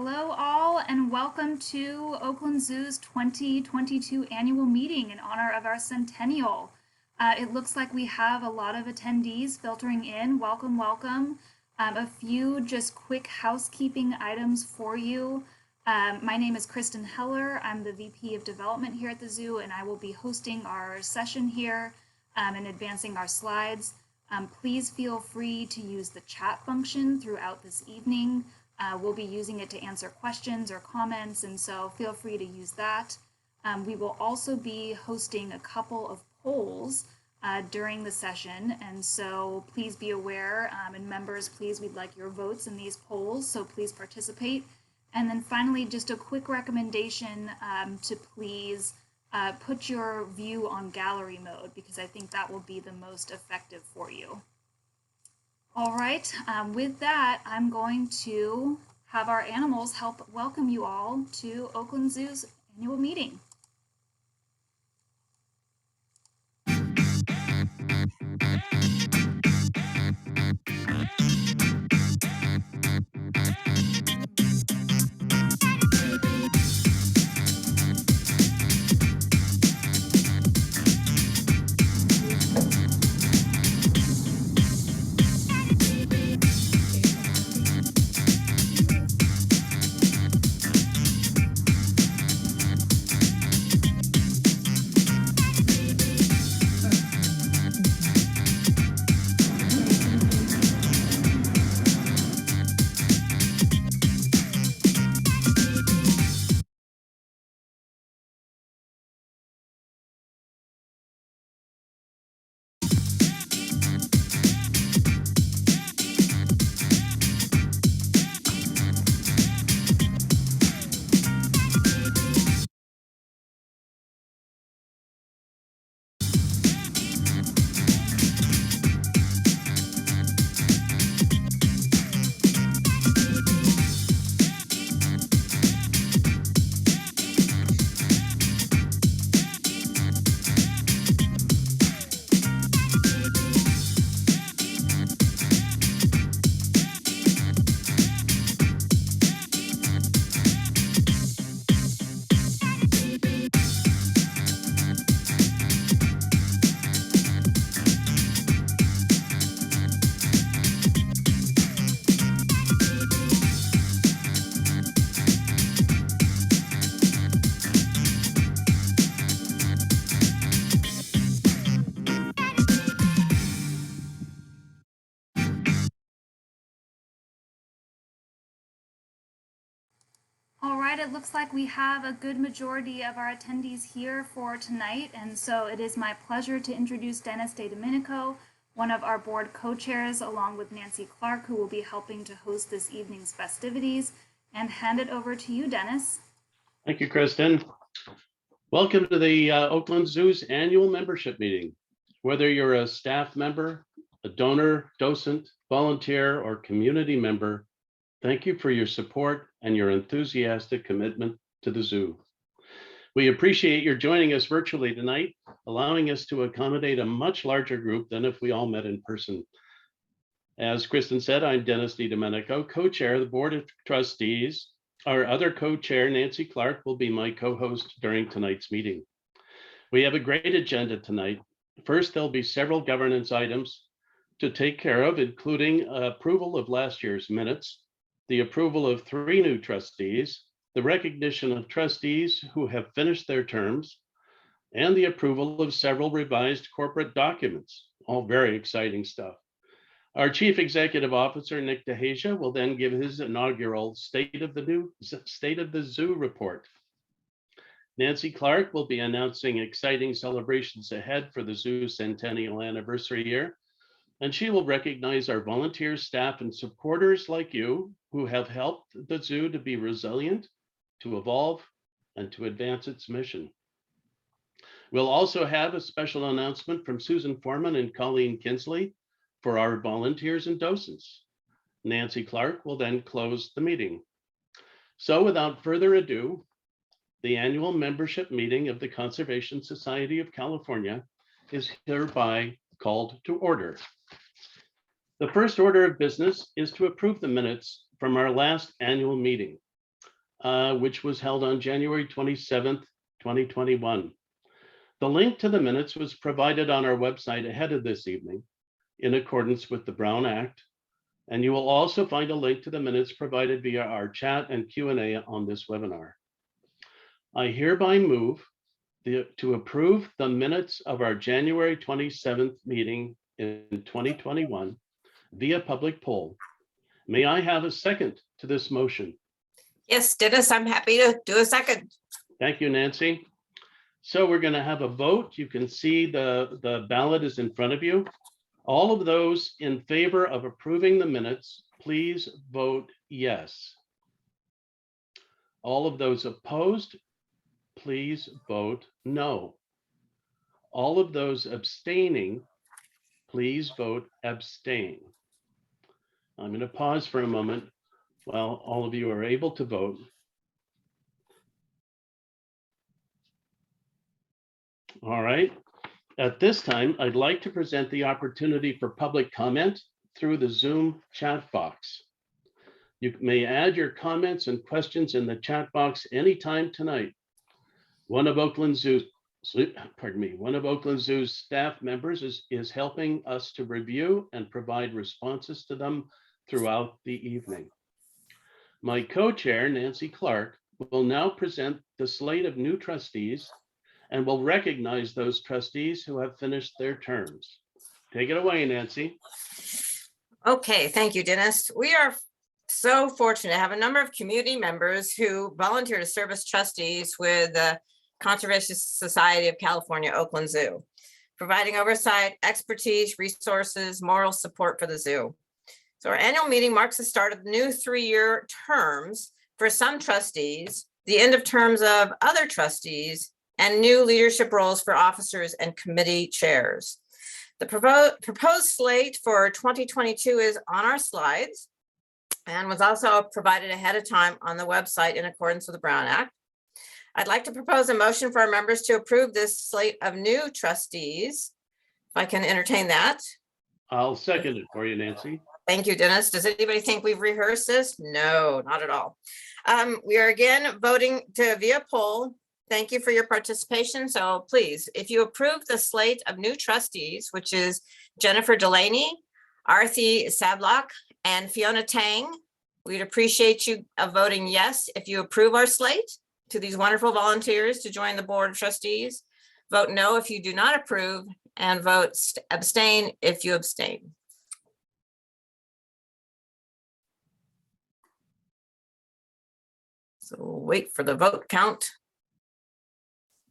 Hello all and welcome to Oakland Zoo's 2022 annual meeting in honor of our Centennial. It looks like we have a lot of attendees filtering in. Welcome, welcome. A few just quick housekeeping items for you. My name is Kristen Heller. I'm the VP of Development here at the zoo, and I will be hosting our session here and advancing our slides. Please feel free to use the chat function throughout this evening. We'll be using it to answer questions or comments, and so feel free to use that. We will also be hosting a couple of polls during the session, and so please be aware, and members, please, we'd like your votes in these polls, so please participate. And then finally, just a quick recommendation to please put your view on gallery mode, because I think that will be the most effective for you. All right, with that, I'm going to have our animals help welcome you all to Oakland Zoo's annual meeting. All right, it looks like we have a good majority of our attendees here for tonight, and so it is my pleasure to introduce Dennis DeDomenico, one of our board co-chairs, along with Nancy Clark, who will be helping to host this evening's festivities, and hand it over to you, Dennis. Thank you, Kristen. Welcome to the Oakland Zoo's annual membership meeting. Whether you're a staff member, a donor, docent, volunteer, or community member, thank you for your support and your enthusiastic commitment to the zoo. We appreciate your joining us virtually tonight, allowing us to accommodate a much larger group than if we all met in person. As Kristen said, I'm Dennis DeDomenico, co-chair of the Board of Trustees. Our other co-chair, Nancy Clark, will be my co-host during tonight's meeting. We have a great agenda tonight. First, there'll be several governance items to take care of, including approval of last year's minutes, the approval of 3 new trustees, the recognition of trustees who have finished their terms, and the approval of several revised corporate documents, all very exciting stuff. Our Chief Executive Officer, Nik Dehejia, will then give his inaugural State of the Zoo report. Nancy Clark will be announcing exciting celebrations ahead for the zoo's centennial anniversary year, and she will recognize our volunteers, staff, and supporters like you who have helped the zoo to be resilient, to evolve, and to advance its mission. We'll also have a special announcement from Susan Foreman and Colleen Kinsley for our volunteers and docents. Nancy Clark will then close the meeting. So without further ado, the annual membership meeting of the Conservation Society of California is hereby called to order. The first order of business is to approve the minutes from our last annual meeting. which was held on January 27th, 2021. The link to the minutes was provided on our website ahead of this evening in accordance with the Brown Act. And you will also find a link to the minutes provided via our chat and Q&A on this webinar. I hereby move to approve the minutes of our January 27th meeting in 2021 via public poll. May I have a second to this motion? Yes, Dennis, I'm happy to do a second. Thank you, Nancy. So we're going to have a vote. You can see the ballot is in front of you. All of those in favor of approving the minutes, please vote yes. All of those opposed, please vote no. All of those abstaining, please vote abstain. I'm going to pause for a moment while all of you are able to vote. All right. At this time, I'd like to present the opportunity for public comment through the Zoom chat box. You may add your comments and questions in the chat box anytime tonight. One of Oakland Zoo's staff members is helping us to review and provide responses to them throughout the evening. My co-chair, Nancy Clark, will now present the slate of new trustees and will recognize those trustees who have finished their terms. Take it away, Nancy. Okay, thank you, Dennis. We are so fortunate to have a number of community members who volunteer to serve as trustees with the Conservation Society of California, Oakland Zoo, providing oversight, expertise, resources, moral support for the zoo. So our annual meeting marks the start of new 3-year terms for some trustees, the end of terms of other trustees, and new leadership roles for officers and committee chairs. The proposed slate for 2022 is on our slides and was also provided ahead of time on the website in accordance with the Brown Act. I'd like to propose a motion for our members to approve this slate of new trustees. If I can entertain that. I'll second it for you, Nancy. Thank you, Dennis. Does anybody think we've rehearsed this? No, not at all. We are again voting via poll. Thank you for your participation. So please, if you approve the slate of new trustees, which is Jennifer Delaney, Arthi Sablock, and Fiona Tang, we'd appreciate you voting yes if you approve our slate to these wonderful volunteers to join the Board of Trustees. Vote no if you do not approve, and vote abstain if you abstain. So we'll wait for the vote count.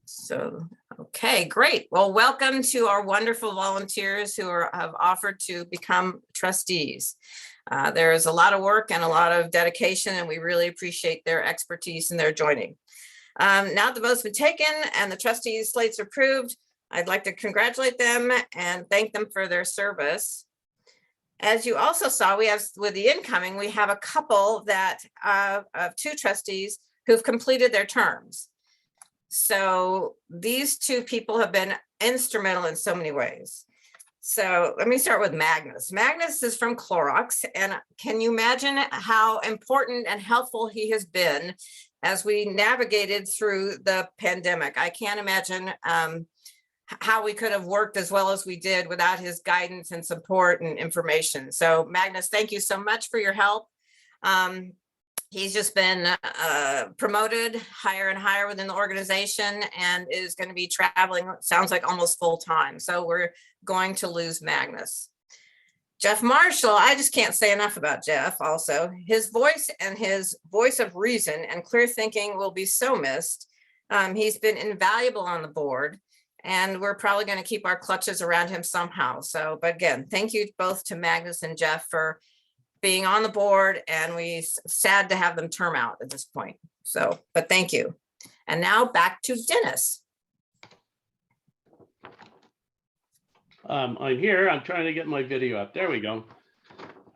So, okay, great. Well, welcome to our wonderful volunteers who have offered to become trustees. There is a lot of work and a lot of dedication, and we really appreciate their expertise and their joining. Now the vote's been taken and the trustees' slates approved, I'd like to congratulate them and thank them for their service. As you also saw, we have with the incoming, we have a couple that of 2 trustees who've completed their terms. So these 2 people have been instrumental in so many ways. So let me start with Magnus. Magnus is from Clorox, and can you imagine how important and helpful he has been as we navigated through the pandemic? I can't imagine how we could have worked as well as we did without his guidance and support and information. So Magnus, thank you so much for your help. He's just been promoted higher and higher within the organization and is going to be traveling, sounds like almost full time. So we're going to lose Magnus. Jeff Marshall, I just can't say enough about Jeff also. His voice and his voice of reason and clear thinking will be so missed. He's been invaluable on the board, and we're probably going to keep our clutches around him somehow. So, but again, thank you both to Magnus and Jeff for being on the board, and we're sad to have them term out at this point. So, but thank you. And now back to Dennis. I'm here. I'm trying to get my video up. There we go.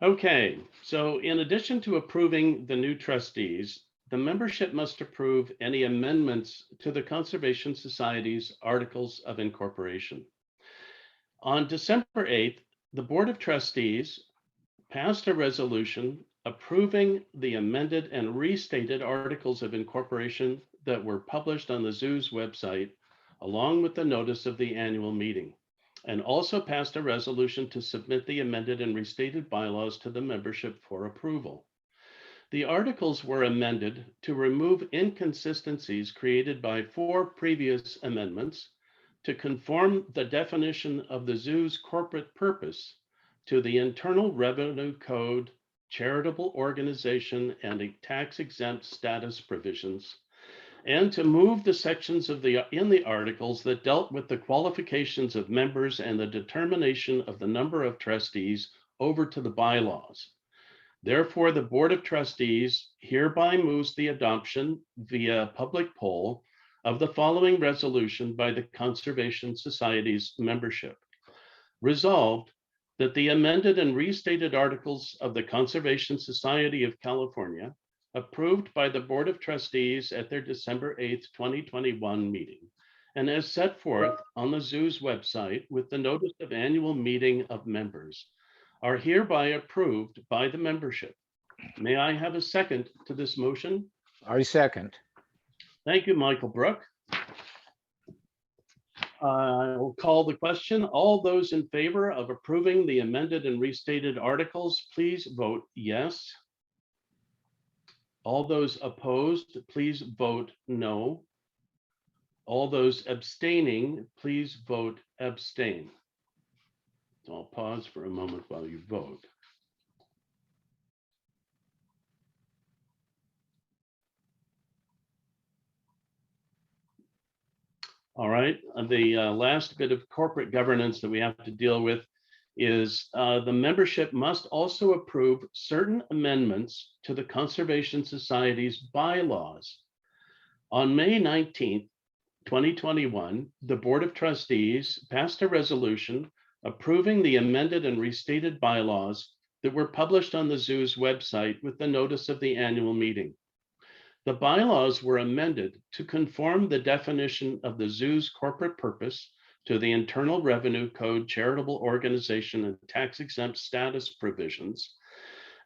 Okay, so in addition to approving the new trustees, the membership must approve any amendments to the Conservation Society's Articles of Incorporation. On December 8th, the Board of Trustees passed a resolution approving the amended and restated articles of incorporation that were published on the zoo's website, along with the notice of the annual meeting, and also passed a resolution to submit the amended and restated bylaws to the membership for approval. The articles were amended to remove inconsistencies created by 4 previous amendments to conform the definition of the zoo's corporate purpose to the Internal Revenue Code, charitable organization, and a tax-exempt status provisions, and to move the sections in the articles that dealt with the qualifications of members and the determination of the number of trustees over to the bylaws. Therefore, the Board of Trustees hereby moves the adoption via public poll of the following resolution by the Conservation Society's membership. Resolved that the amended and restated articles of the Conservation Society of California, approved by the Board of Trustees at their December 8th, 2021 meeting, and as set forth on the zoo's website with the notice of annual meeting of members, are hereby approved by the membership. May I have a second to this motion? I second. Thank you, Michael Brook. I will call the question. All those in favor of approving the amended and restated articles, please vote yes. All those opposed, please vote no. All those abstaining, please vote abstain. So I'll pause for a moment while you vote. All right, the last bit of corporate governance that we have to deal with is the membership must also approve certain amendments to the Conservation Society's bylaws. On May 19th, 2021, the Board of Trustees passed a resolution approving the amended and restated bylaws that were published on the zoo's website with the notice of the annual meeting. The bylaws were amended to conform the definition of the zoo's corporate purpose to the Internal Revenue Code, charitable organization, and tax-exempt status provisions,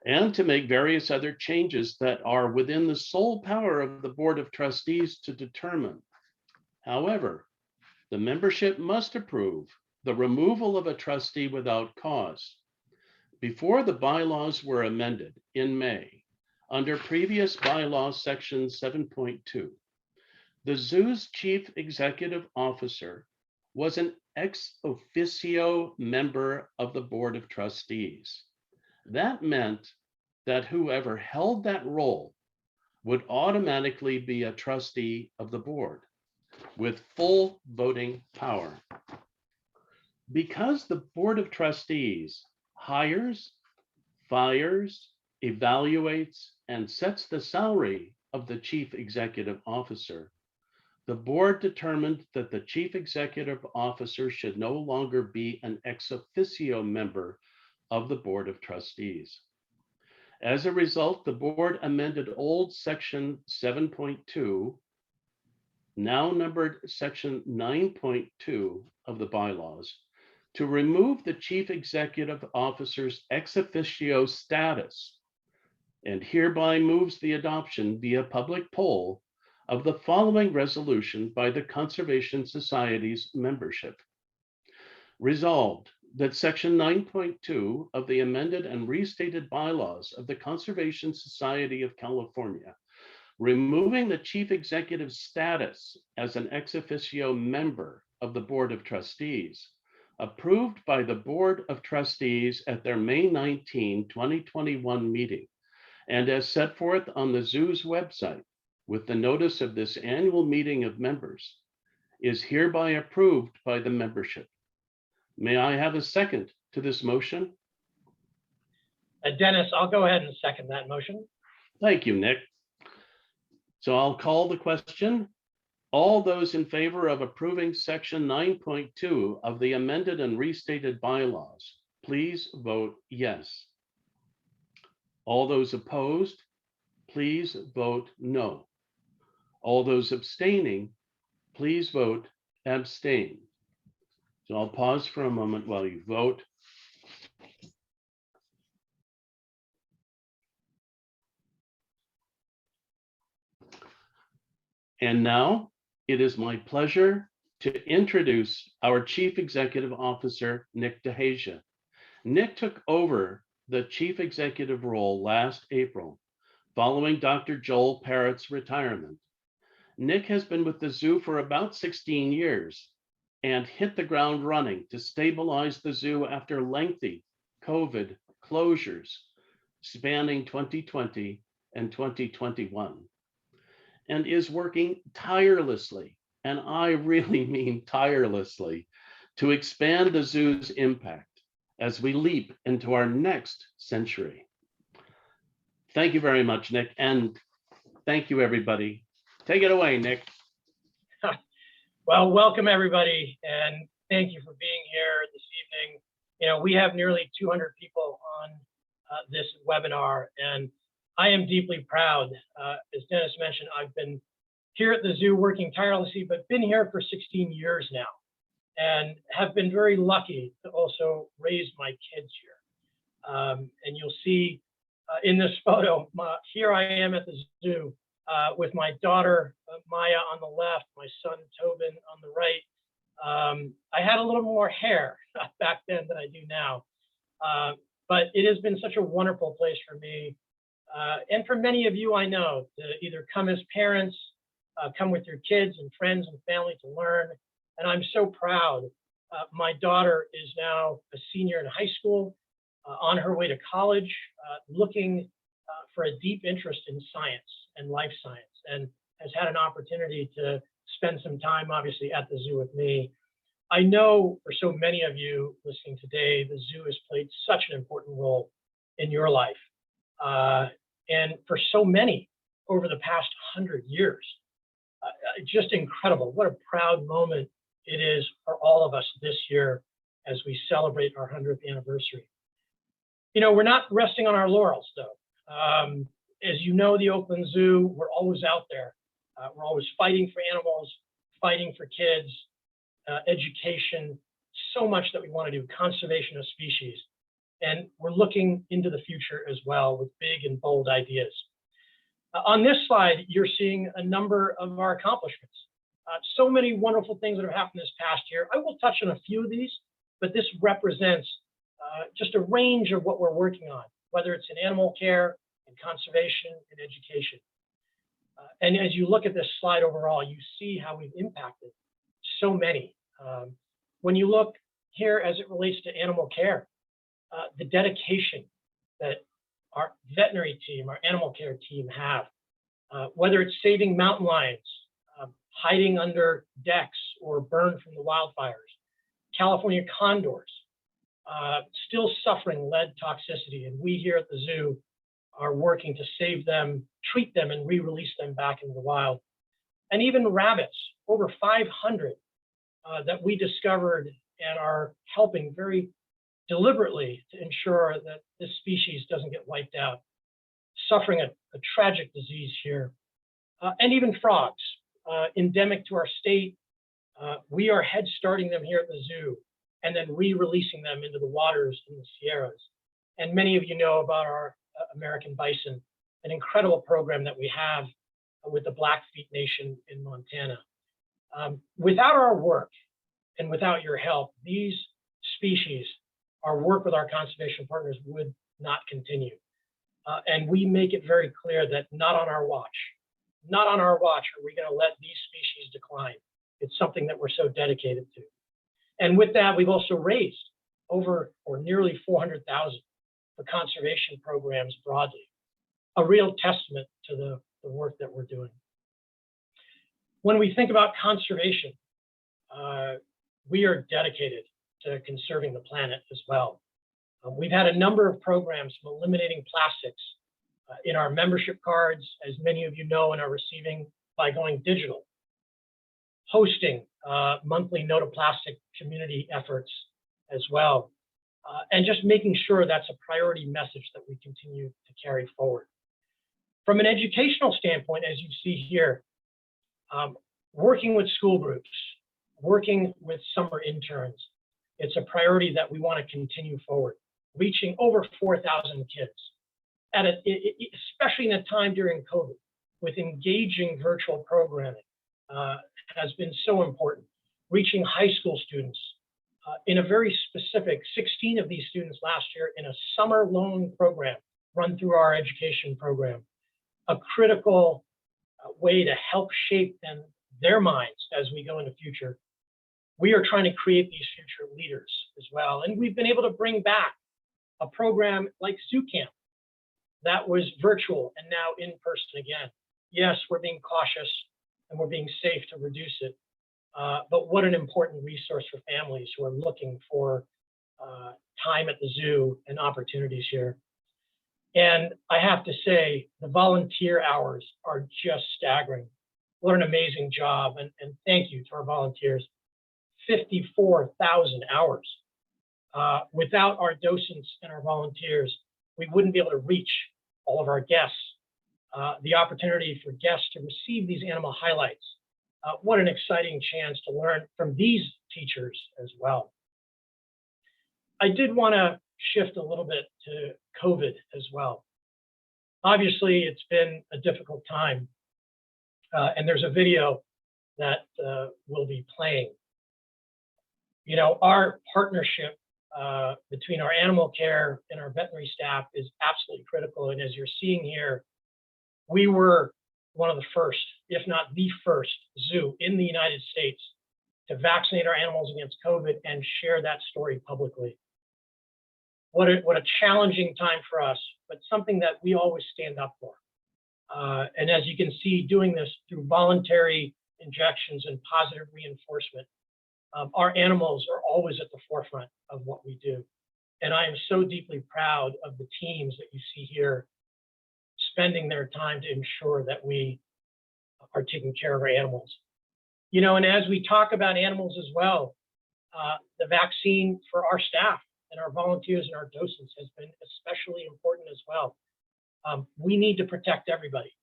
and to make various other changes that are within the sole power of the Board of Trustees to determine. However, the membership must approve the removal of a trustee without cause. Before the bylaws were amended in May, under previous bylaw section 7.2, the zoo's chief executive officer was an ex officio member of the Board of Trustees. That meant that whoever held that role would automatically be a trustee of the board with full voting power. Because the Board of Trustees hires, fires, evaluates, and sets the salary of the chief executive officer, the board determined that the chief executive officer should no longer be an ex officio member of the Board of Trustees. As a result, the board amended old section 7.2, now numbered section 9.2 of the bylaws, to remove the chief executive officer's ex officio status, and hereby moves the adoption via public poll of the following resolution by the Conservation Society's membership. Resolved that section 9.2 of the amended and restated bylaws of the Conservation Society of California, removing the chief executive status as an ex officio member of the Board of Trustees, approved by the Board of Trustees at their May 19, 2021 meeting, and as set forth on the zoo's website with the notice of this annual meeting of members, is hereby approved by the membership. May I have a second to this motion? Dennis, I'll go ahead and second that motion. Thank you, Nick. So I'll call the question. All those in favor of approving section 9.2 of the amended and restated bylaws, please vote yes. All those opposed, please vote no. All those abstaining, please vote abstain. So I'll pause for a moment while you vote. And now it is my pleasure to introduce our Chief Executive Officer, Nik Dehejia. Nik took over the Chief Executive role last April, following Dr. Joel Parrott's retirement. Nik has been with the zoo for about 16 years and hit the ground running to stabilize the zoo after lengthy COVID closures spanning 2020 and 2021, and is working tirelessly, and I really mean tirelessly, to expand the zoo's impact as we leap into our next century. Thank you very much, Nik, and thank you, everybody. Take it away, Nik. Well, welcome everybody, and thank you for being here this evening. You know, we have nearly 200 people on this webinar, and I am deeply proud. As Dennis mentioned, I've been here at the zoo working tirelessly, but been here for 16 years now, and have been very lucky to also raise my kids here. And you'll see in this photo, here I am at the zoo with my daughter, Maya, on the left, my son, Tobin, on the right. I had a little more hair back then than I do now, but it has been such a wonderful place for me. And for many of you I know, to either come as parents, come with your kids and friends and family to learn. And I'm so proud. My daughter is now a senior in high school, on her way to college, looking for a deep interest in science and life science, and has had an opportunity to spend some time, obviously, at the zoo with me. I know for so many of you listening today, the zoo has played such an important role in your life. And for so many over the past 100 years, just incredible. What a proud moment it is for all of us this year as we celebrate our 100th anniversary. You know, we're not resting on our laurels, though. As you know, the Oakland Zoo, we're always out there. We're always fighting for animals, fighting for kids, education, so much that we want to do, conservation of species. And we're looking into the future as well with big and bold ideas. On this slide, you're seeing a number of our accomplishments. So many wonderful things that have happened this past year. I will touch on a few of these, but this represents just a range of what we're working on, whether it's in animal care, in conservation, in education. And as you look at this slide overall, you see how we've impacted so many. When you look here as it relates to animal care, the dedication that our veterinary team, our animal care team have, whether it's saving mountain lions, hiding under decks or burned from the wildfires, California condors, still suffering lead toxicity, and we here at the zoo are working to save them, treat them, and re-release them back into the wild. And even rabbits, over 500 that we discovered and are helping very deliberately to ensure that this species doesn't get wiped out, suffering a tragic disease here. And even frogs, endemic to our state. We are head starting them here at the zoo and then re-releasing them into the waters in the Sierras. And many of you know about our American bison, an incredible program that we have with the Blackfeet Nation in Montana. Without our work and without your help, these species, our work with our conservation partners would not continue. And we make it very clear that not on our watch are we going to let these species decline. It's something that we're so dedicated to. And with that, we've also raised over or nearly 400,000 for conservation programs broadly, a real testament to the work that we're doing. When we think about conservation, we are dedicated to conserving the planet as well. We've had a number of programs from eliminating plastics in our membership cards, as many of you know and are receiving by going digital, hosting monthly No to Plastic community efforts as well, and just making sure that's a priority message that we continue to carry forward. From an educational standpoint, as you see here, working with school groups, working with summer interns, it's a priority that we want to continue forward, reaching over 4,000 kids, especially in a time during COVID, with engaging virtual programming, has been so important, reaching high school students in a very specific, 16 of these students last year in a summer loan program run through our education program, a critical way to help shape their minds as we go into future. We are trying to create these future leaders as well. And we've been able to bring back a program like Zoo Camp that was virtual and now in person again. Yes, we're being cautious and we're being safe to reduce it. But what an important resource for families who are looking for time at the zoo and opportunities here. And I have to say, the volunteer hours are just staggering. What an amazing job. And thank you to our volunteers. 54,000 hours. Without our docents and our volunteers, we wouldn't be able to reach all of our guests. The opportunity for guests to receive these animal highlights. What an exciting chance to learn from these teachers as well. I did want to shift a little bit to COVID as well. Obviously, it's been a difficult time, and there's a video that will be playing. You know, our partnership between our animal care and our veterinary staff is absolutely critical. And as you're seeing here, we were one of the first, if not the first, zoo in the United States to vaccinate our animals against COVID and share that story publicly. What a challenging time for us, but something that we always stand up for. And as you can see, doing this through voluntary injections and positive reinforcement, our animals are always at the forefront of what we do. And I am so deeply proud of the teams that you see here spending their time to ensure that we are taking care of our animals. You know, and as we talk about animals as well, the vaccine for our staff and our volunteers and our docents has been especially important as well. We need to protect everybody.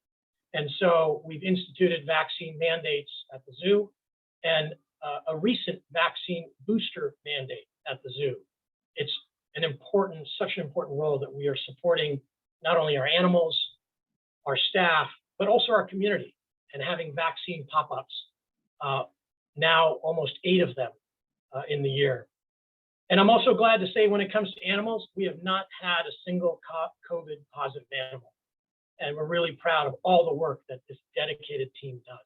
And so we've instituted vaccine mandates at the zoo and a recent vaccine booster mandate at the zoo. It's such an important role that we are supporting not only our animals, our staff, but also our community and having vaccine pop-ups, now almost 8 of them in the year. And I'm also glad to say when it comes to animals, we have not had a single COVID positive animal. And we're really proud of all the work that this dedicated team does.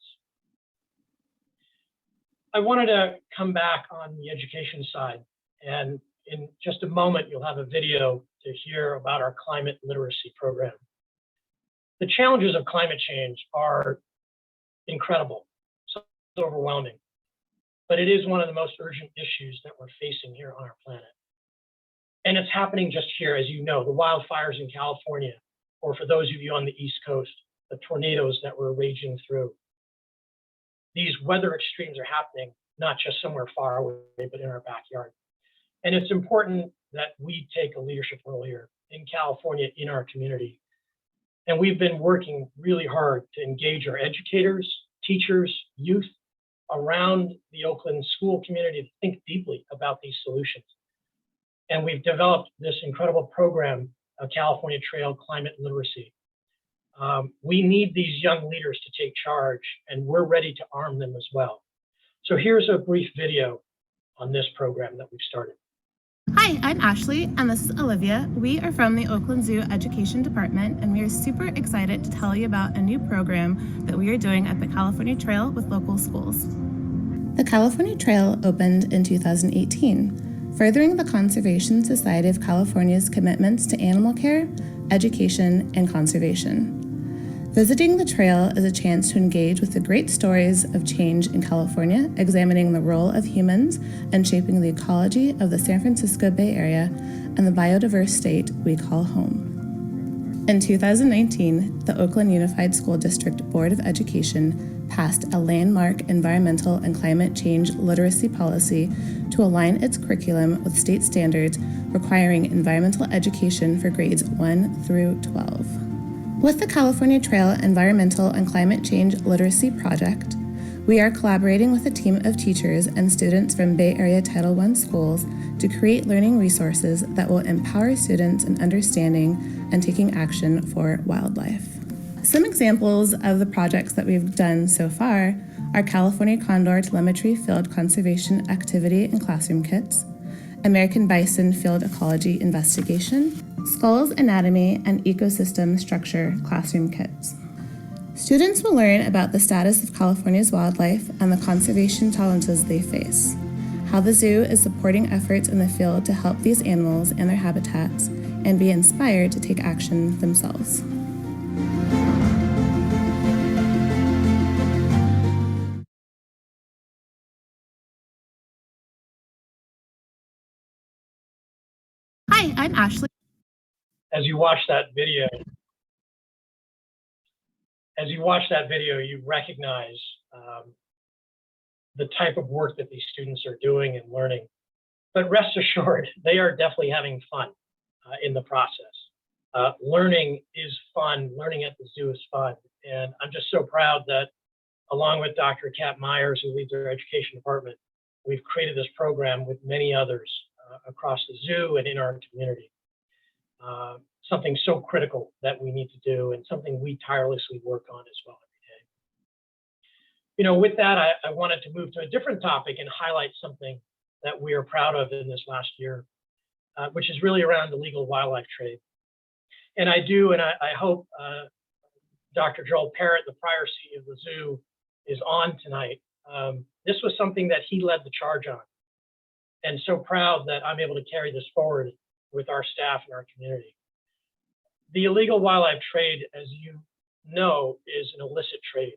I wanted to come back on the education side. And in just a moment, you'll have a video to hear about our climate literacy program. The challenges of climate change are incredible, so overwhelming, but it is one of the most urgent issues that we're facing here on our planet. And it's happening just here, as you know, the wildfires in California, or for those of you on the East Coast, the tornadoes that we're raging through. These weather extremes are happening, not just somewhere far away, but in our backyard. And it's important that we take a leadership role here in California, in our community. And we've been working really hard to engage our educators, teachers, youth around the Oakland school community to think deeply about these solutions. And we've developed this incredible program, California Trail Climate Literacy. We need these young leaders to take charge, and we're ready to arm them as well. So here's a brief video on this program that we've started. Hi, I'm Ashley, and this is Olivia. We are from the Oakland Zoo Education Department, and we are super excited to tell you about a new program that we are doing at the California Trail with local schools. The California Trail opened in 2018, furthering the Conservation Society of California's commitments to animal care, education, and conservation. Visiting the trail is a chance to engage with the great stories of change in California, examining the role of humans and shaping the ecology of the San Francisco Bay Area and the biodiverse state we call home. In 2019, the Oakland Unified School District Board of Education passed a landmark environmental and climate change literacy policy to align its curriculum with state standards requiring environmental education for grades 1 through 12. With the California Trail Environmental and Climate Change Literacy Project, we are collaborating with a team of teachers and students from Bay Area Title I schools to create learning resources that will empower students in understanding and taking action for wildlife. Some examples of the projects that we've done so far our California Condor Telemetry Field Conservation Activity and Classroom Kits, American Bison Field Ecology Investigation, Skulls Anatomy and Ecosystem Structure Classroom Kits. Students will learn about the status of California's wildlife and the conservation challenges they face, how the zoo is supporting efforts in the field to help these animals and their habitats, and be inspired to take action themselves. Hi, I'm Ashley. As you watch that video, you recognize the type of work that these students are doing and learning. But rest assured, they are definitely having fun in the process. Learning is fun. Learning at the zoo is fun. And I'm just so proud that along with Dr. Kat Myers, who leads our education department, we've created this program with many others across the zoo and in our community. Something so critical that we need to do and something we tirelessly work on as well every day. You know, with that, I wanted to move to a different topic and highlight something that we are proud of in this last year, which is really around the illegal wildlife trade. And I hope Dr. Joel Parrott, the prior CEO of the zoo, is on tonight. This was something that he led the charge on. And so proud that I'm able to carry this forward with our staff and our community. The illegal wildlife trade, as you know, is an illicit trade.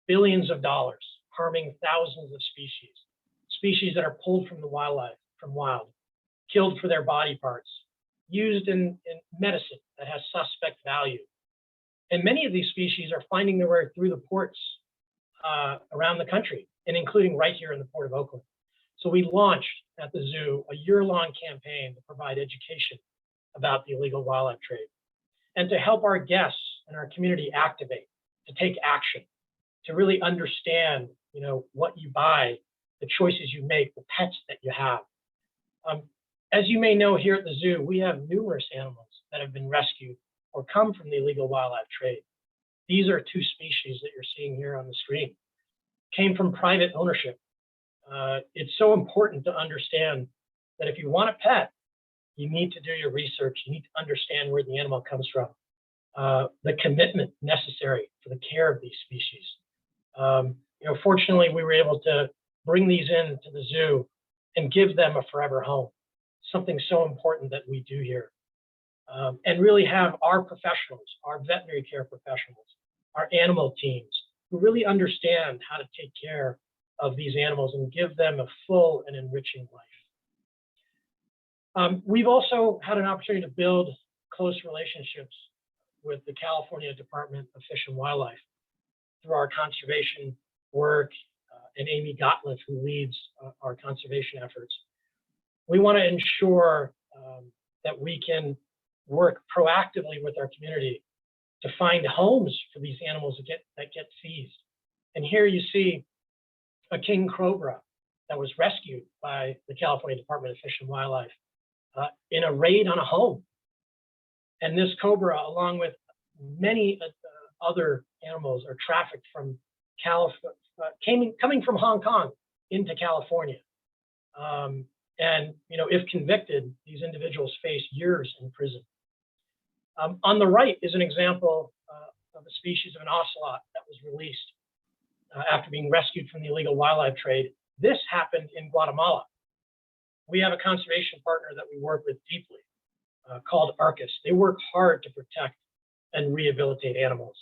Billions of dollars, harming thousands of species that are pulled from the wildlife, from wild, killed for their body parts, used in medicine that has suspect value. And many of these species are finding their way through the ports around the country, and including right here in the Port of Oakland. So we launched at the zoo a year-long campaign to provide education about the illegal wildlife trade and to help our guests and our community activate, to take action, to really understand, you know, what you buy, the choices you make, the pets that you have. As you may know, here at the zoo, we have numerous animals that have been rescued or come from the illegal wildlife trade. These are two species that you're seeing here on the screen, came from private ownership. It's so important to understand that if you want a pet, you need to do your research. You need to understand where the animal comes from, the commitment necessary for the care of these species. You know, fortunately, we were able to bring these into the zoo and give them a forever home, something so important that we do here. And really have our professionals, our veterinary care professionals, our animal teams, who really understand how to take care of these animals and give them a full and enriching life. We've also had an opportunity to build close relationships with the California Department of Fish and Wildlife through our conservation work and Amy Gottlieb, who leads our conservation efforts. We want to ensure that we can work proactively with our community to find homes for these animals that get seized. And here you see a king cobra that was rescued by the California Department of Fish and Wildlife in a raid on a home. And this cobra, along with many other animals, are trafficked from coming from Hong Kong into California. And you know, if convicted, these individuals face years in prison. On the right is an example of a species of an ocelot that was released after being rescued from the illegal wildlife trade. This happened in Guatemala. We have a conservation partner that we work with deeply called Arcus. They work hard to protect and rehabilitate animals.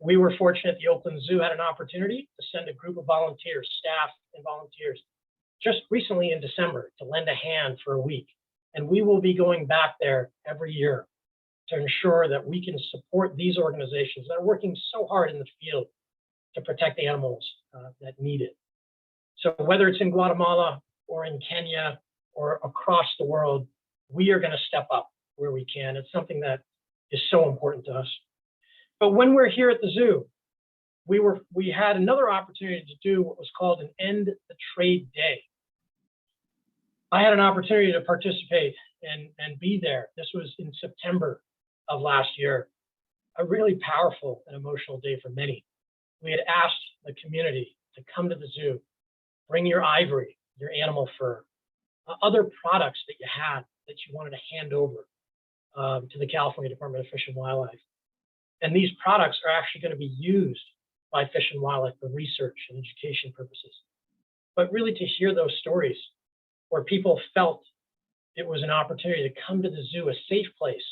We were fortunate the Oakland Zoo had an opportunity to send a group of volunteers, staff and volunteers, just recently in December to lend a hand for a week. And we will be going back there every year to ensure that we can support these organizations that are working so hard in the field to protect animals that need it. So whether it's in Guatemala or in Kenya or across the world, we are going to step up where we can. It's something that is so important to us. But when we're here at the zoo, we had another opportunity to do what was called an End the Trade Day. I had an opportunity to participate and be there. This was in September of last year, a really powerful and emotional day for many. we had asked the community to come to the zoo, bring your ivory, your animal fur, other products that you had that you wanted to hand over to the California Department of Fish and Wildlife. And these products are actually going to be used by Fish and Wildlife for research and education purposes. But really to hear those stories where people felt it was an opportunity to come to the zoo, a safe place,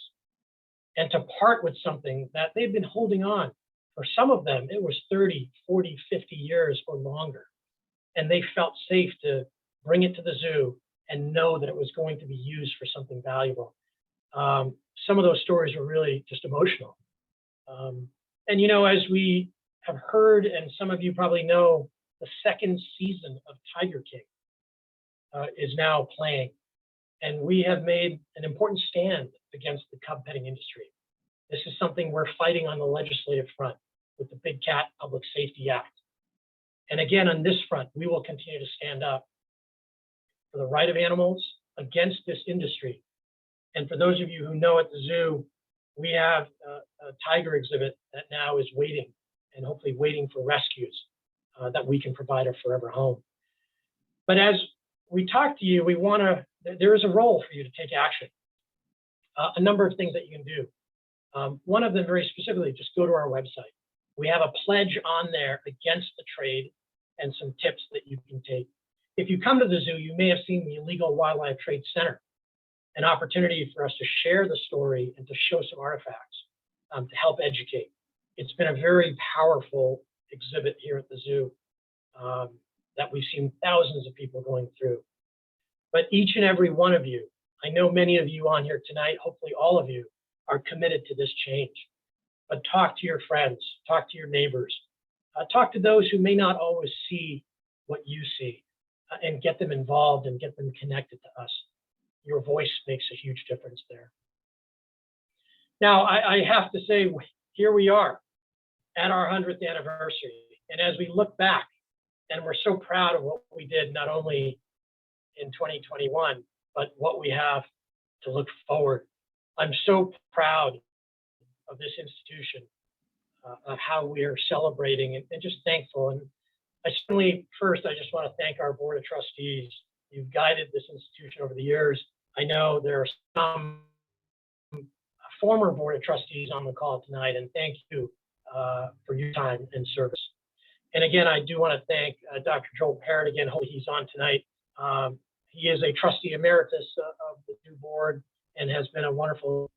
and to part with something that they've been holding on. For some of them, it was 30, 40, 50 years or longer. And they felt safe to bring it to the zoo and know that it was going to be used for something valuable. Some of those stories were really just emotional. And, you know, as we have heard, and some of you probably know, the second season of Tiger King is now playing. And we have made an important stand against the cub petting industry. This is something we're fighting on the legislative front with the Big Cat Public Safety Act. And again, on this front, we will continue to stand up for the right of animals against this industry. And for those of you who know at the zoo, we have a tiger exhibit that now is waiting and hopefully waiting for rescues that we can provide a forever home. But as we talk to you, there is a role for you to take action. A number of things that you can do. One of them very specifically, just go to our website. We have a pledge on there against the trade and some tips that you can take. If you come to the zoo, you may have seen the Illegal Wildlife Trade Center, an opportunity for us to share the story and to show some artifacts to help educate. It's been a very powerful exhibit here at the zoo that we've seen thousands of people going through. But each and every one of you, I know many of you on here tonight, hopefully all of you, are committed to this change. But talk to your friends, talk to your neighbors, talk to those who may not always see what you see, and get them involved and get them connected to us. Your voice makes a huge difference there. Now, I have to say, here we are at our 100th anniversary. And as we look back, and we're so proud of what we did, not only in 2021, but what we have to look forward. I'm so proud of this institution, of how we are celebrating and just thankful. And I just want to thank our Board of Trustees. You've guided this institution over the years. I know there are some former Board of Trustees on the call tonight, and thank you for your time and service. And again, I do want to thank Dr. Joel Parrott again. Hopefully he's on tonight. He is a trustee emeritus of the new board and has been a wonderful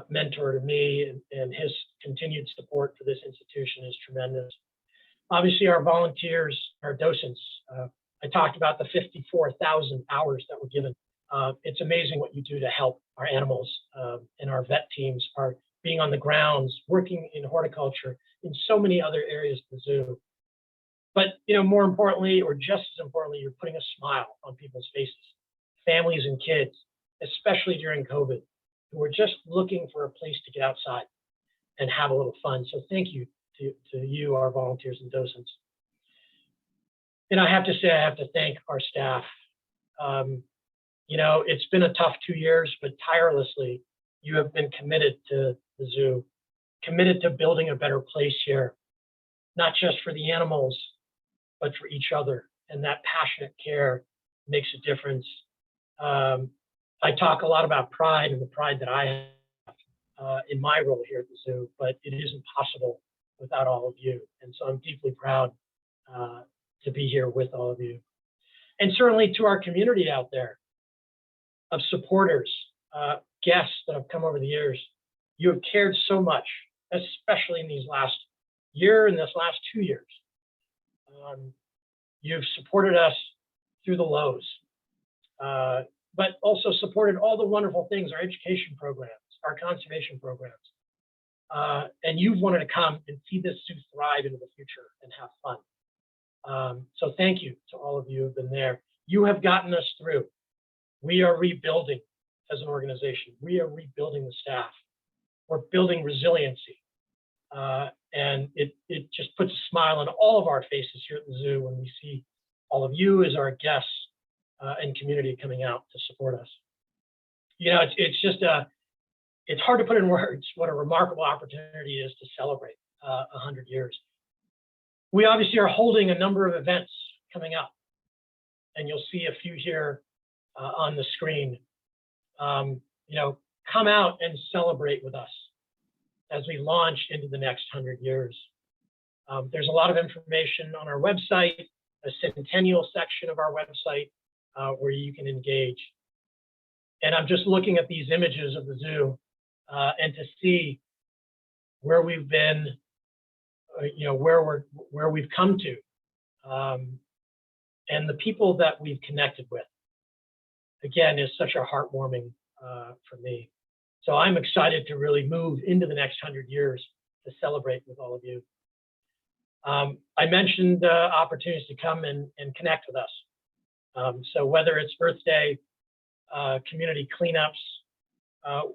mentor to me, and his continued support for this institution is tremendous. Obviously, our volunteers, our docents, I talked about the 54,000 hours that were given. It's amazing what you do to help our animals, and our vet teams are being on the grounds, working in horticulture, in so many other areas of the zoo. But more importantly, or just as importantly, you're putting a smile on people's faces, families and kids, especially during COVID, who are just looking for a place to get outside and have a little fun. So thank you to you, our volunteers and docents. And I have to say, I have to thank our staff. It's been a tough 2 years, but tirelessly, you have been committed to the zoo, committed to building a better place here, not just for the animals, but for each other. And that passionate care makes a difference. I talk a lot about pride and the pride that I have in my role here at the zoo, but it isn't possible without all of you. And so I'm deeply proud to be here with all of you. And certainly to our community out there of supporters, guests that have come over the years. You have cared so much, especially in these last year and this last 2 years. You've supported us through the lows, but also supported all the wonderful things, our education programs, our conservation programs. And you've wanted to come and see this zoo thrive into the future and have fun. So thank you to all of you who have been there. You have gotten us through. We are rebuilding as an organization. We are rebuilding the staff. We're building resiliency. And it just puts a smile on all of our faces here at the zoo when we see all of you as our guests and community coming out to support us. It's just it's hard to put in words what a remarkable opportunity it is to celebrate 100 years. We obviously are holding a number of events coming up, and you'll see a few here on the screen. Come out and celebrate with us as we launch into the next 100 years. There's a lot of information on our website, a Centennial section of our website where you can engage. And I'm just looking at these images of the zoo and to see where we've been, where we've come to, and the people that we've connected with. Again, is such a heartwarming for me. So I'm excited to really move into the next 100 years to celebrate with all of you. I mentioned opportunities to come and connect with us. So whether it's Earth Day, community cleanups,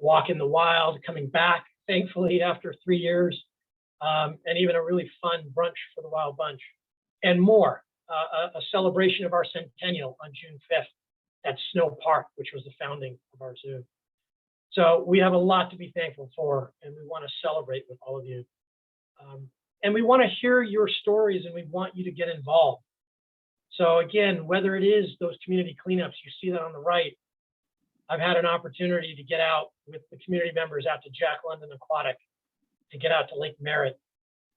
walk in the wild, coming back, thankfully, after 3 years, and even a really fun brunch for the Wild Bunch, and more, a celebration of our Centennial on June 5th at Snow Park, which was the founding of our zoo. So we have a lot to be thankful for, and we want to celebrate with all of you. And we want to hear your stories, and we want you to get involved. So again, whether it is those community cleanups, you see that on the right. I've had an opportunity to get out with the community members out to Jack London Aquatic, to get out to Lake Merritt.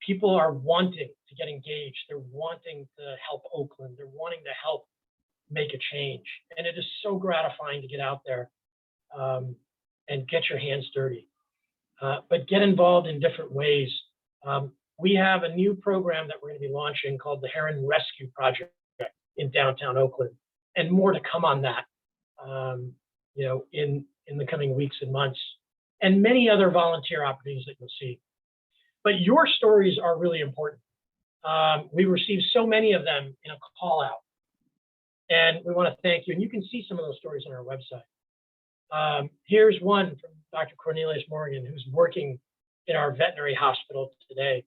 People are wanting to get engaged. They're wanting to help Oakland. They're wanting to help make a change. And it is so gratifying to get out there and get your hands dirty. But get involved in different ways. We have a new program that we're going to be launching called the Heron Rescue Project in downtown Oakland, and more to come on that, in the coming weeks and months, and many other volunteer opportunities that you'll see. But your stories are really important. We received so many of them in a call out, and we want to thank you. And you can see some of those stories on our website. Here's one from Dr. Cornelius Morgan, who's working in our veterinary hospital today.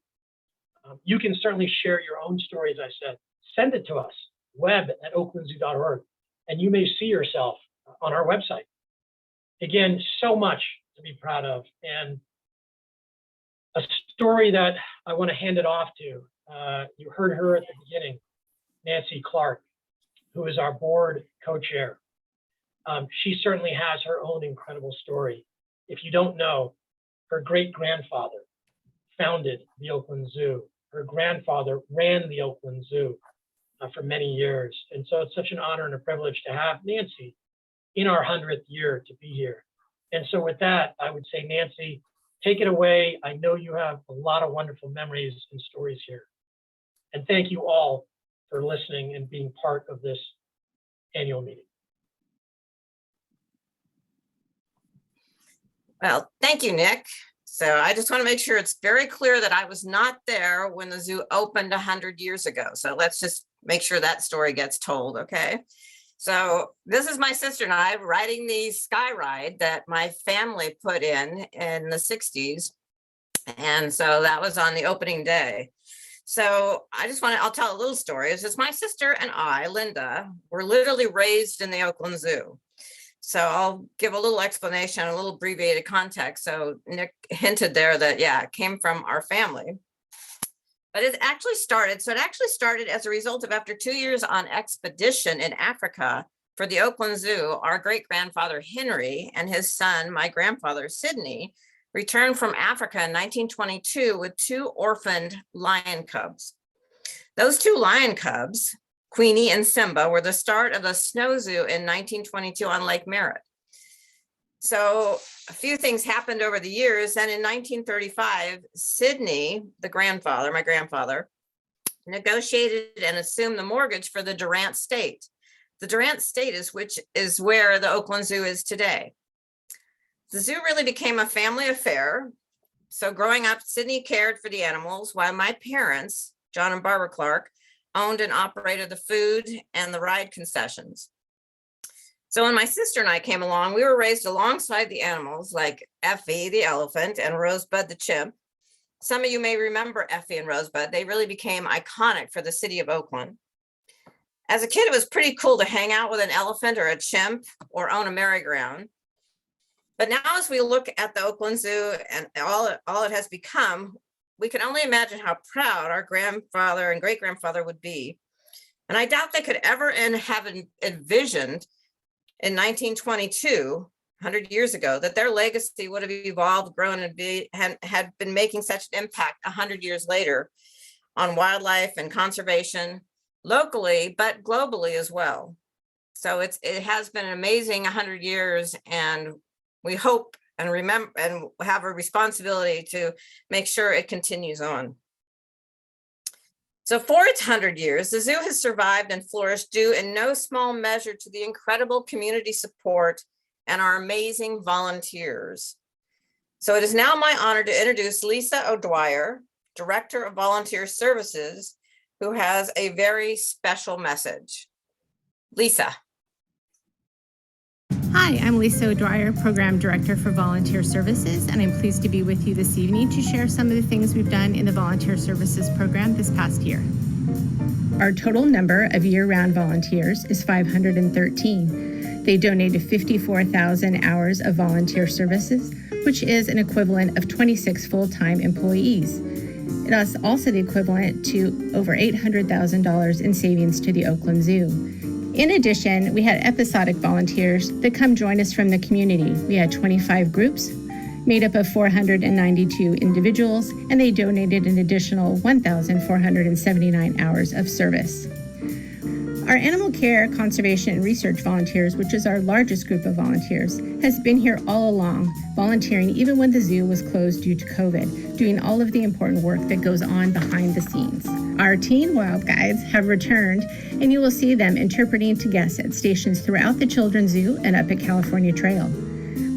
You can certainly share your own story, as I said. Send it to us, web@oaklandzoo.org, and you may see yourself on our website. Again, so much to be proud of. And a story that I want to hand it off to, you heard her at the beginning, Nancy Clark, who is our board co-chair. She certainly has her own incredible story. If you don't know, her great-grandfather founded the Oakland Zoo. Her grandfather ran the Oakland Zoo for many years. And so it's such an honor and a privilege to have Nancy in our 100th year to be here. And so with that, I would say, Nancy, take it away. I know you have a lot of wonderful memories and stories here. And thank you all for listening and being part of this annual meeting. Well, thank you, Nick. So I just want to make sure it's very clear that I was not there when the zoo opened 100 years ago. So let's just make sure that story gets told, okay? So this is my sister and I riding the sky ride that my family put in the 60s. And so that was on the opening day. So I'll tell a little story. It's just my sister and I, Linda, were literally raised in the Oakland Zoo. So I'll give a little explanation, a little abbreviated context. So Nick hinted there that, yeah, it came from our family. But it actually started as a result of, after 2 years on expedition in Africa for the Oakland Zoo, our great-grandfather Henry and his son, my grandfather Sidney, returned from Africa in 1922 with 2 orphaned lion cubs. Those 2 lion cubs, Queenie and Simba, were the start of the snow zoo in 1922 on Lake Merritt. So a few things happened over the years. And in 1935, Sidney, my grandfather, negotiated and assumed the mortgage for the Durant State. The Durant State is where the Oakland Zoo is today. The zoo really became a family affair. So growing up, Sidney cared for the animals while my parents, John and Barbara Clark, owned and operated the food and the ride concessions. So when my sister and I came along, we were raised alongside the animals like Effie, the elephant, and Rosebud, the chimp. Some of you may remember Effie and Rosebud. They really became iconic for the city of Oakland. As a kid, it was pretty cool to hang out with an elephant or a chimp or own a merry-go-round. But now as we look at the Oakland Zoo and all it has become, we can only imagine how proud our grandfather and great-grandfather would be. And I doubt they could ever have envisioned in 1922, 100 years ago, that their legacy would have evolved, grown, and had been making such an impact 100 years later on wildlife and conservation locally, but globally as well. So it has been an amazing 100 years, and we hope and remember and have a responsibility to make sure it continues on. So for its 100 years, the zoo has survived and flourished due in no small measure to the incredible community support and our amazing volunteers. So it is now my honor to introduce Lisa O'Dwyer, Director of Volunteer Services, who has a very special message. Lisa. Hi, I'm Lisa O'Dwyer, Program Director for Volunteer Services, and I'm pleased to be with you this evening to share some of the things we've done in the Volunteer Services program this past year. Our total number of year-round volunteers is 513. They donated 54,000 hours of volunteer services, which is an equivalent of 26 full-time employees. It is also the equivalent to over $800,000 in savings to the Oakland Zoo. In addition, we had episodic volunteers that come join us from the community. We had 25 groups made up of 492 individuals, and they donated an additional 1,479 hours of service. Our animal care, conservation, and research volunteers, which is our largest group of volunteers, has been here all along, volunteering even when the zoo was closed due to COVID, doing all of the important work that goes on behind the scenes. Our teen wild guides have returned, and you will see them interpreting to guests at stations throughout the Children's Zoo and up at California Trail.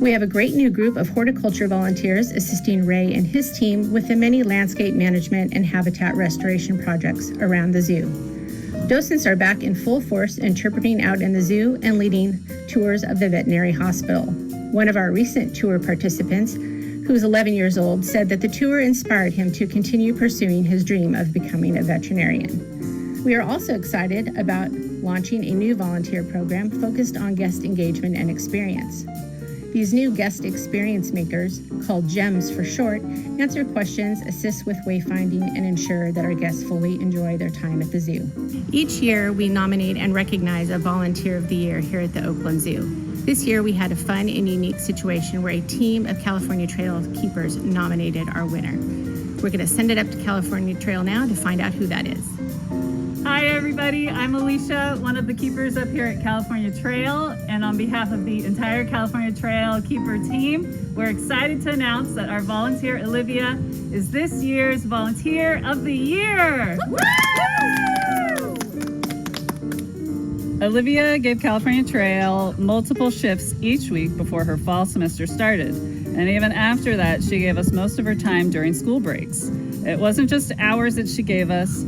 We have a great new group of horticulture volunteers assisting Ray and his team with the many landscape management and habitat restoration projects around the zoo. Docents are back in full force interpreting out in the zoo and leading tours of the veterinary hospital. One of our recent tour participants, who is 11 years old, said that the tour inspired him to continue pursuing his dream of becoming a veterinarian. We are also excited about launching a new volunteer program focused on guest engagement and experience. These new guest experience makers, called GEMS for short, answer questions, assist with wayfinding, and ensure that our guests fully enjoy their time at the zoo. Each year, we nominate and recognize a Volunteer of the Year here at the Oakland Zoo. This year, we had a fun and unique situation where a team of California Trail keepers nominated our winner. We're going to send it up to California Trail now to find out who that is. Hi everybody, I'm Alicia, one of the keepers up here at California Trail, and on behalf of the entire California Trail keeper team, we're excited to announce that our volunteer Olivia is this year's Volunteer of the Year. Olivia gave California Trail multiple shifts each week before her fall semester started, and even after that she gave us most of her time during school breaks. It wasn't just hours that she gave us.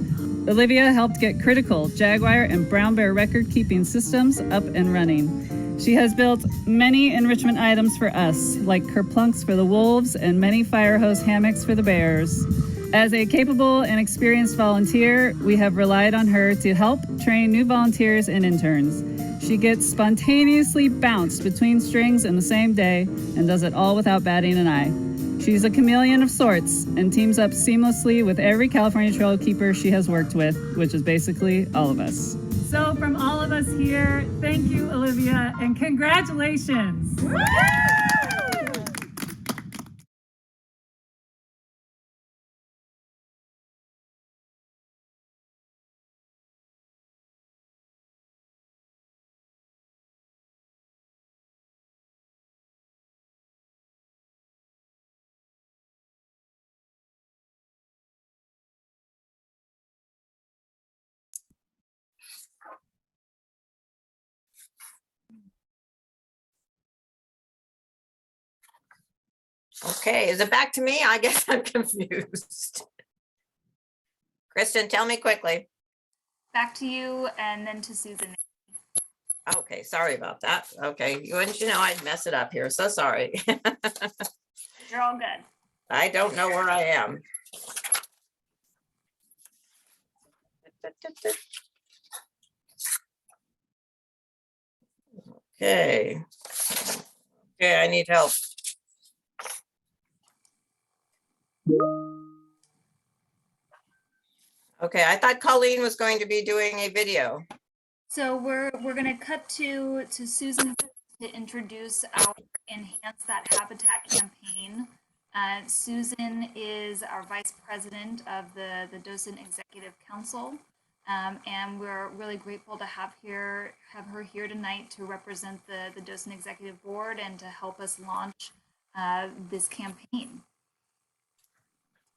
Olivia helped get critical Jaguar and brown bear record-keeping systems up and running. She has built many enrichment items for us, like kerplunks for the wolves and many fire hose hammocks for the bears. As a capable and experienced volunteer, we have relied on her to help train new volunteers and interns. She gets spontaneously bounced between strings in the same day and does it all without batting an eye. She's a chameleon of sorts and teams up seamlessly with every California Trail keeper she has worked with, which is basically all of us. So from all of us here, thank you, Olivia, and congratulations. Woo! Okay, is it back to me? I guess I'm confused. Kristen, tell me quickly. Back to you and then to Susan. Okay, sorry about that. Okay, wouldn't you know I'd mess it up here. So sorry. You're all good. I don't know where I am. Okay. Okay, I need help. Okay, I thought Colleen was going to be doing a video. So we're gonna cut to Susan to introduce our Enhance That Habitat campaign. Susan is our vice president of the Docent Executive Council, and we're really grateful to have her here tonight to represent the Docent Executive Board and to help us launch this campaign.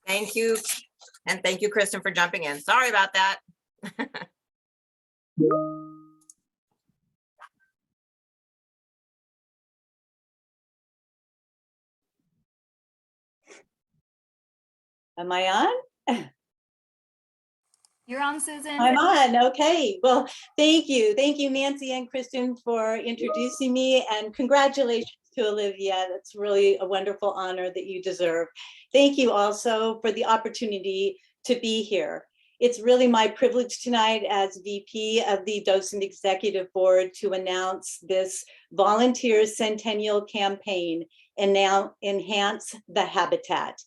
Thank you. And thank you, Kristen, for jumping in. Sorry about that. Am I on? You're on, Susan. I'm on. Okay. Well, thank you. Thank you, Nancy and Kristen, for introducing me, and congratulations to Olivia. That's really a wonderful honor that you deserve. Thank you also for the opportunity to be here. It's really my privilege tonight as VP of the Docent Executive Board to announce this Volunteers Centennial campaign, and now Enhance the Habitat.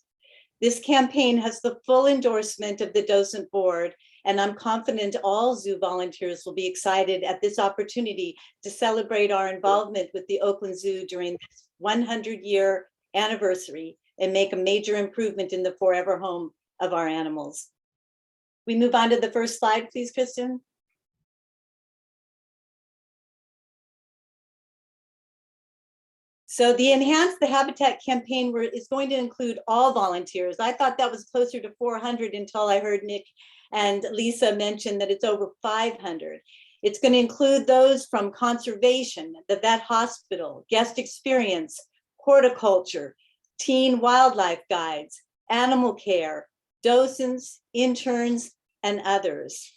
This campaign has the full endorsement of the Docent Board, and I'm confident all zoo volunteers will be excited at this opportunity to celebrate our involvement with the Oakland Zoo during this 100-year anniversary and make a major improvement in the forever home of our animals. We move on to the first slide, please, Kristen. So the Enhance the Habitat campaign is going to include all volunteers. I thought that was closer to 400 until I heard Nik and Lisa mention that it's over 500. It's going to include those from conservation, the vet hospital, guest experience, horticulture, teen wildlife guides, animal care, docents, interns, and others.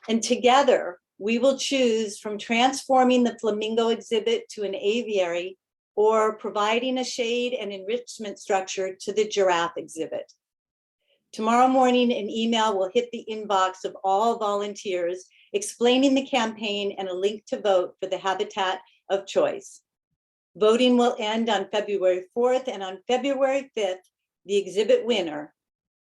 And together, we will choose from transforming the flamingo exhibit to an aviary or providing a shade and enrichment structure to the giraffe exhibit. Tomorrow morning, an email will hit the inbox of all volunteers explaining the campaign and a link to vote for the habitat of choice. Voting will end on February 4th, and on February 5th, the exhibit winner,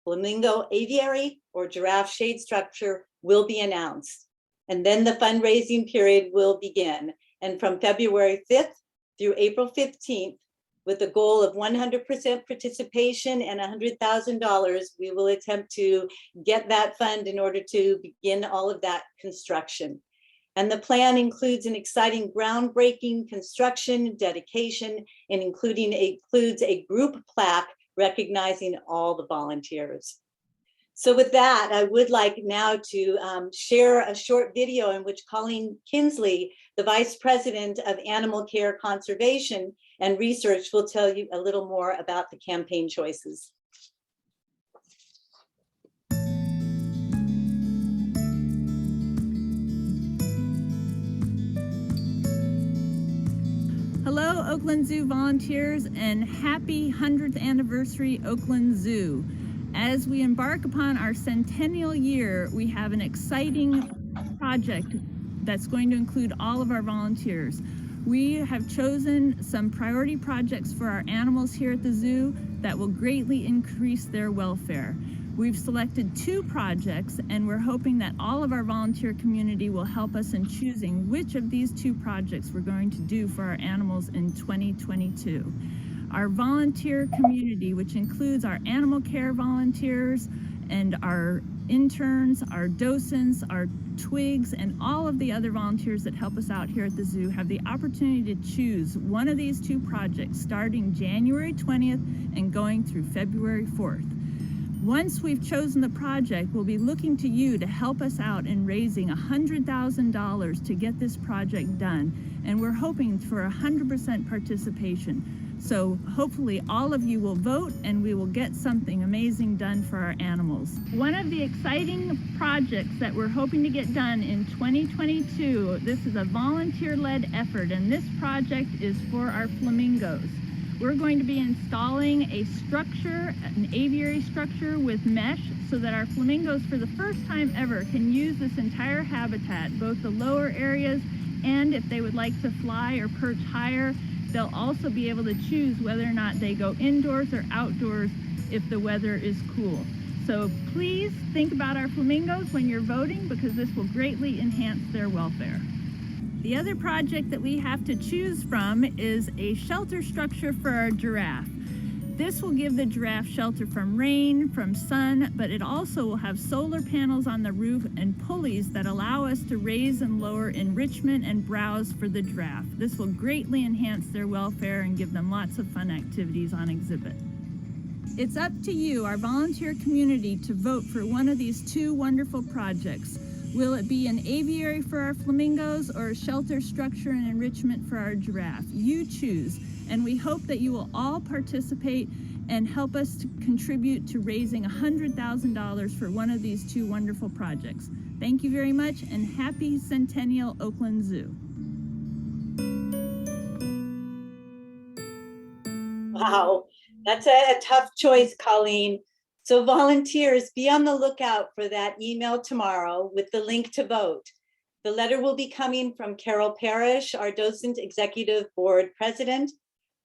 flamingo aviary or giraffe shade structure, will be announced. And then the fundraising period will begin. And from February 5th through April 15th, with a goal of 100% participation and $100,000, we will attempt to get that fund in order to begin all of that construction. And the plan includes an exciting groundbreaking construction, dedication, and includes a group plaque recognizing all the volunteers. So with that, I would like now to share a short video in which Colleen Kinsley, the Vice President of Animal Care Conservation and Research, will tell you a little more about the campaign choices. Hello, Oakland Zoo volunteers, and happy 100th anniversary, Oakland Zoo. As we embark upon our centennial year, we have an exciting project that's going to include all of our volunteers. We have chosen some priority projects for our animals here at the zoo that will greatly increase their welfare. We've selected 2 projects, and we're hoping that all of our volunteer community will help us in choosing which of these 2 projects we're going to do for our animals in 2022. Our volunteer community, which includes our animal care volunteers and our interns, our docents, our twigs, and all of the other volunteers that help us out here at the zoo, have the opportunity to choose one of these 2 projects starting January 20th and going through February 4th. Once we've chosen the project, we'll be looking to you to help us out in raising $100,000 to get this project done. And we're hoping for 100% participation. So hopefully all of you will vote and we will get something amazing done for our animals. One of the exciting projects that we're hoping to get done in 2022, this is a volunteer-led effort, and this project is for our flamingos. We're going to be installing a structure, an aviary structure with mesh, so that our flamingos for the first time ever can use this entire habitat, both the lower areas, and if they would like to fly or perch higher, they'll also be able to choose whether or not they go indoors or outdoors if the weather is cool. So please think about our flamingos when you're voting, because this will greatly enhance their welfare. The other project that we have to choose from is a shelter structure for our giraffe. This will give the giraffe shelter from rain, from sun, but it also will have solar panels on the roof and pulleys that allow us to raise and lower enrichment and browse for the giraffe. This will greatly enhance their welfare and give them lots of fun activities on exhibit. It's up to you, our volunteer community, to vote for one of these two wonderful projects. Will it be an aviary for our flamingos or a shelter structure and enrichment for our giraffe? You choose, and we hope that you will all participate and help us to contribute to raising $100,000 for one of these two wonderful projects. Thank you very much, and happy Centennial Oakland Zoo. Wow, that's a tough choice, Colleen. So volunteers, be on the lookout for that email tomorrow with the link to vote. The letter will be coming from Carol Parrish, our Docent Executive Board President,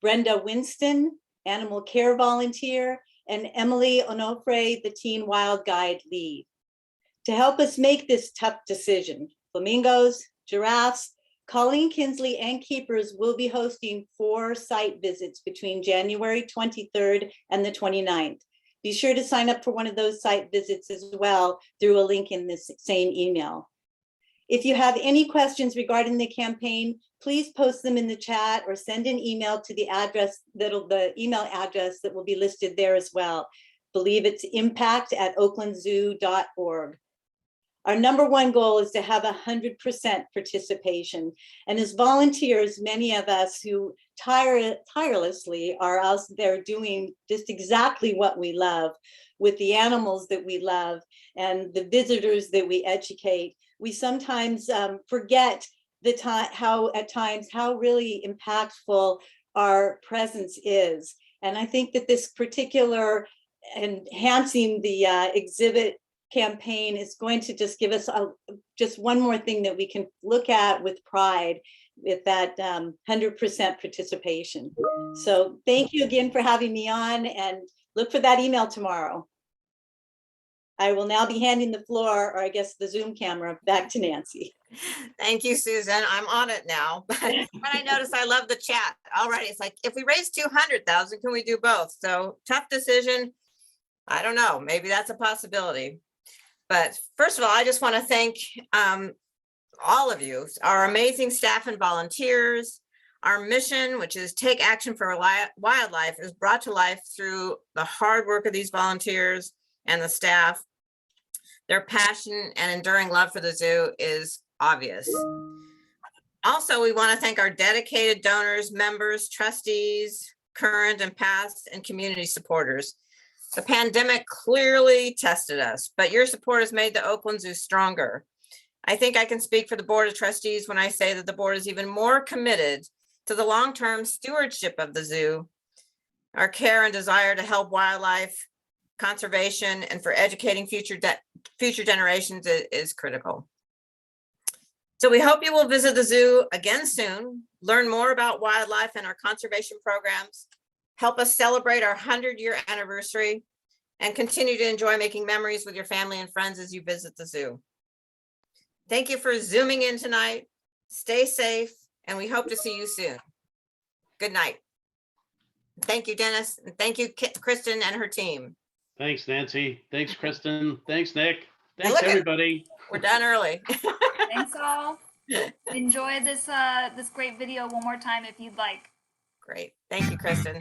Brenda Winston, Animal Care Volunteer, and Emily Onofre, the Teen Wild Guide Lead. To help us make this tough decision, flamingos, giraffes, Colleen Kinsley and Keepers will be hosting 4 site visits between January 23rd and the 29th. Be sure to sign up for one of those site visits as well through a link in this same email. If you have any questions regarding the campaign, please post them in the chat or send an email to the email address that will be listed there as well. I believe it's impact@oaklandzoo.org. Our number one goal is to have 100% participation. And as volunteers, many of us who tirelessly are out there doing just exactly what we love with the animals that we love and the visitors that we educate, we sometimes forget how really impactful our presence is. And I think that this particular enhancing the exhibit campaign is going to just give us just one more thing that we can look at with pride with that 100% participation. So thank you again for having me on, and look for that email tomorrow. I will now be handing the floor, or I guess the Zoom camera, back to Nancy. Thank you, Susan. I'm on it now. But when I notice, I love the chat already. It's like, if we raise 200,000, can we do both? So tough decision. I don't know. Maybe that's a possibility. But first of all, I just want to thank all of you, our amazing staff and volunteers. Our mission, which is take action for wildlife, is brought to life through the hard work of these volunteers and the staff. Their passion and enduring love for the zoo is obvious. Also, we want to thank our dedicated donors, members, trustees, current and past, and community supporters. The pandemic clearly tested us, but your support has made the Oakland Zoo stronger. I think I can speak for the Board of Trustees when I say that the board is even more committed to the long-term stewardship of the zoo. Our care and desire to help wildlife, conservation, and for educating future generations is critical. So we hope you will visit the zoo again soon, learn more about wildlife and our conservation programs, help us celebrate our 100-year anniversary, and continue to enjoy making memories with your family and friends as you visit the zoo. Thank you for Zooming in tonight. Stay safe, and we hope to see you soon. Good night. Thank you, Dennis, and thank you, Kristen and her team. Thanks, Nancy. Thanks, Kristen. Thanks, Nick. Thanks, everybody. We're done early. Thanks all. Enjoy this this great video one more time if you'd like. Great. Thank you, Kristen.